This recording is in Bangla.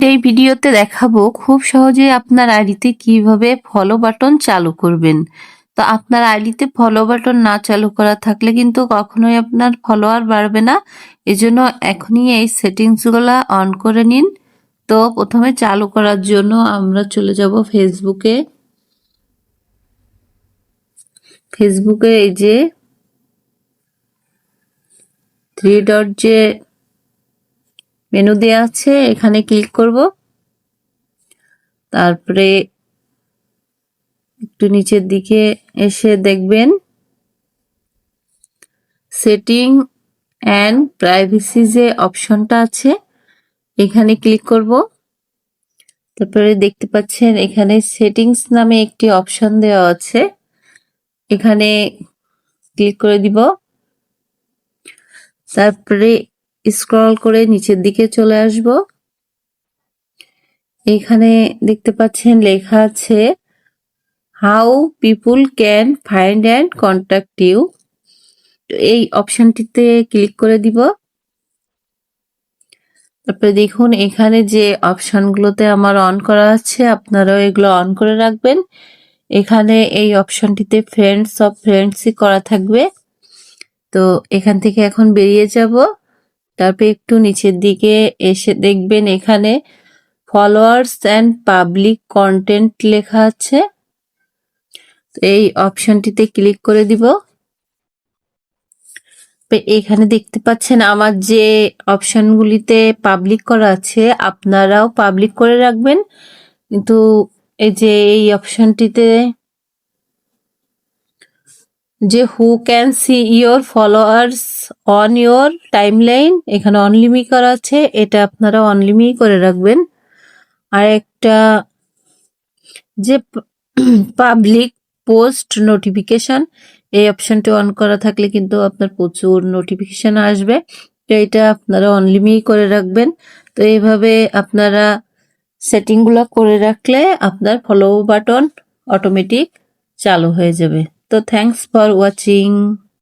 এই ভিডিওতে দেখাবো খুব সহজে আপনার আইডিতে কিভাবে ফলো বাটন চালু করবেন। তো আপনার আইডিতে ফলো বাটন না চালু করা থাকলে কিন্তু কখনোই আপনার ফলোয়ার বাড়বে না। এজন্য এখনই এই সেটিংসগুলো অন করে নিন। তো প্রথমে চালু করার জন্য আমরা চলে যাব ফেসবুকে। ফেসবুকে এই যে থ্রি ডট যে মেনু দেওয়া আছে এখানে ক্লিক করব। তারপরে একটু নিচের দিকে এসে দেখবেন সেটিং অ্যান্ড প্রাইভেসি যে অপশনটা আছে এখানে ক্লিক করব। তারপরে দেখতে পাচ্ছেন এখানে সেটিংস নামে একটি অপশন দেওয়া আছে, এখানে ক্লিক করে দিব। তারপরে স্ক্রল করে নিচের দিকে চলে আসব। এখানে দেখতে পাচ্ছেন লেখা আছে how people can find and contact you. এই অপশনটিতে ক্লিক করে দিব। তারপরে দেখুন এখানে যে অপশনগুলোতে আমার অন করা আছে আপনারাও এগুলো অন করে রাখবেন। এখানে এই অপশনটিতে ফ্রেন্ডস অফ ফ্রেন্ডসই করা থাকবে। তো এখান থেকে এখন বেরিয়ে যাব। তারপরে একটু নিচের দিকে এসে দেখবেন এখানে ফলোয়ার্স অ্যান্ড পাবলিক কন্টেন্ট লেখা আছে, এই অপশনটিতে ক্লিক করে দিব। এখানে দেখতে পাচ্ছেন আমার যে অপশনগুলিতে পাবলিক করা আছে আপনারাও পাবলিক করে রাখবেন। কিন্তু এই যে এই অপশনটিতে যে who can see your followers on your timeline এখানে অনলিমি করা আছে, এটা আপনারা অনলিমি করে রাখবেন। আর একটা যে পাবলিক পোস্ট নোটিফিকেশন এই অপশনটি অন করা থাকলে কিন্তু আপনার প্রচুর নোটিফিকেশন আসবে, তো এটা আপনারা অনলিমি করে রাখবেন। তো এইভাবে আপনারা সেটিংগুলো করে রাখলে আপনার ফলো বাটন অটোমেটিক চালু হয়ে যাবে। তো থ্যাংকস ফর ওয়াচিং।